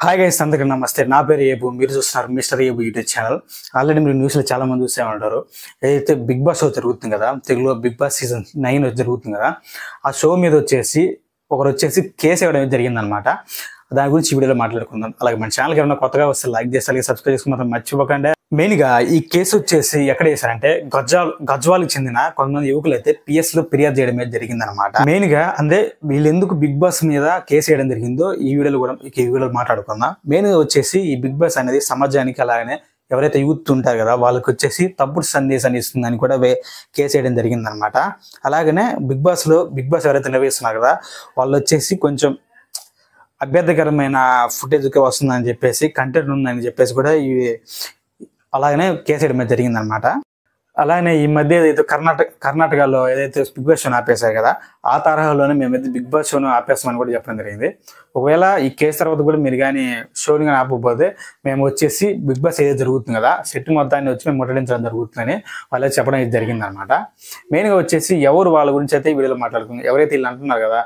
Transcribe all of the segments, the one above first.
Hi guys, అందరికీ నమస్తే. నా పేరు ఏబు. మీరు చూస్తున్నారు మిస్టర్ ఏబు యూట్యూబ్ ఛానల్. ఆల్రెడీ మీరు న్యూస్లో చాలా మంది చూసే ఉంటారు. ఏదైతే బిగ్ బాస్ షో జరుగుతుంది కదా, తెలుగులో బిగ్ బాస్ సీజన్ 9 జరుగుతుంది కదా, ఆ షో మీద ఒకరు కేసు ఇవ్వడం జరిగిందనమాట. దాని గురించి ఈ వీడియోలో మాట్లాడుకుందాం. అలాగే మన ఛానల్కి ఏమైనా కొత్తగా వస్తే లైక్ చేసి అలాగే సబ్స్క్రైబ్ చేసుకుని మాత్రం మర్చిపోకండి. మెయిన్గా ఈ కేసు ఎక్కడ చేశారంటే గజ్వాల్కి చెందిన కొంతమంది యువకులు అయితే PS లో ఫిర్యాదు చేయడం మీద జరిగిందనమాట. మెయిన్గా అంటే వీళ్ళు ఎందుకు బిగ్ బాస్ మీద కేసు వేయడం జరిగిందో ఈ వీడియోలో మాట్లాడుకుందాం. మెయిన్గా ఈ బిగ్ బాస్ అనేది సమాజానికి అలాగనే ఎవరైతే యూత్ ఉంటారు కదా వాళ్ళకి తప్పుడు సందేశాన్ని ఇస్తుందని కూడా కేసు వేయడం జరిగిందనమాట. అలాగనే బిగ్ బాస్ ఎవరైతే నిర్వహిస్తున్నారు కదా వాళ్ళు కొంచెం అభ్యర్థకరమైన ఫుటేజ్ వస్తుందని చెప్పేసి, కంటెంట్ ఉందని చెప్పేసి కూడా అలాగనే కేసు వేయడం జరిగిందనమాట. అలాగనే ఈ మధ్య ఏదైతే కర్ణాటకలో ఏదైతే బిగ్ బాస్ షోను ఆపేశారు కదా, ఆ తరహాలోనే మేమైతే బిగ్ బాస్ షోను ఆపేస్తామని కూడా చెప్పడం జరిగింది. ఒకవేళ ఈ కేసు తర్వాత కూడా మీరు కానీ షోని కానీ ఆపకపోతే మేము బిగ్ బాస్ ఏదైతే జరుగుతుంది కదా సెట్ మొత్తాన్ని మేము ముట్టడించడం జరుగుతుందని వాళ్ళు చెప్పడం జరిగిందనమాట. మెయిన్గా ఎవరు వాళ్ళ గురించి అయితే ఈ వీడియోలో మాట్లాడుతుంది. ఎవరైతే వీళ్ళు అంటున్నారు కదా,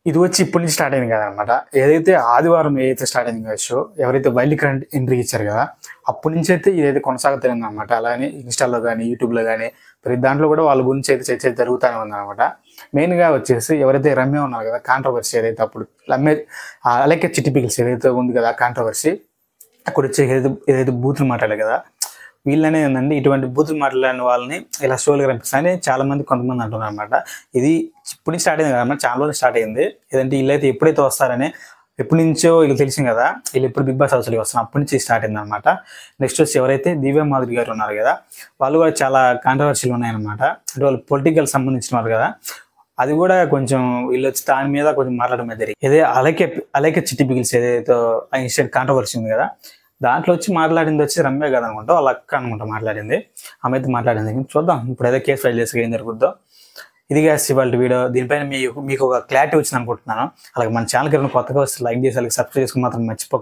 ఇది ఇప్పటి నుంచి స్టార్ట్ అయింది కదా అనమాట. ఏదైతే ఆదివారం స్టార్ట్ అయింది కదా షో, ఎవరైతే వైల్డ్ కరెంట్ ఎంట్రీ ఇచ్చారు కదా అప్పటి నుంచి అయితే ఇదైతే కొనసాగుతుంది అనమాట. అలానే ఇన్స్టాలో కానీ యూట్యూబ్లో కానీ ప్రతి దాంట్లో కూడా వాళ్ళ గురించి అయితే చర్చ జరుగుతూనే ఉందన్నమాట. మెయిన్గా ఎవరైతే రమ్య ఉన్నారు కదా, కాంట్రవర్సీ ఏదైతే అప్పుడు అలాగే చిట్టి పికిల్స్ ఏదైతే ఉంది కదా కాంట్రవర్సీ, అక్కడ ఏదైతే బూతులు మాట్లాడారు కదా, వీళ్ళనే ఏంటంటే ఇటువంటి బూతులు మాట్లాడిన వాళ్ళని ఇలా షోలు కనిపిస్తాయని కొంతమంది అంటున్నారు అనమాట. ఇది ఇప్పుడు స్టార్ట్ అయింది కదా, చాలా రోజులు స్టార్ట్ అయింది. ఏదంటే వీళ్ళైతే ఎప్పుడైతే వస్తారని ఎప్పటి నుంచో వీళ్ళు తెలిసింది కదా, వీళ్ళు ఎప్పుడు బిగ్ బాస్ హౌస్లోకి వస్తున్నారు అప్పటి నుంచి స్టార్ట్ అయింది అనమాట. నెక్స్ట్ ఎవరైతే దివ్య మాధురి గారు ఉన్నారు కదా వాళ్ళు కూడా చాలా కాంట్రవర్సీలు ఉన్నాయన్నమాట. అంటే వాళ్ళు పొలిటికల్ సంబంధించిన వారు కదా, అది కూడా కొంచెం వీళ్ళు దాని మీద కొంచెం మాట్లాడడం జరిగింది. ఇదే అలాగే చిట్టి పిగిల్స్ ఏదైతే ఇన్స్టెంట్ కాంట్రవర్సీ ఉంది కదా దాంట్లో మాట్లాడింది రమ్య కదా అనుకుంటా, వాళ్ళ అక్క అనుకుంటా మాట్లాడింది. ఆమె అయితే మాట్లాడింది. చూద్దాం ఇప్పుడు ఏదో కేసు ఫైల్ చేసి ఏం జరుగుద్దో. ఇది గాస్ ఇవాళ వీడియో. దీనిపైన మీకు ఒక క్లారిటీ వచ్చింది అనుకుంటున్నాను. అలాగే మన ఛానల్కి కొత్తగా వస్తే లైక్ చేసి అలాగే సబ్స్క్రైబ్ చేసుకుని మాత్రం మర్చిపోకండి.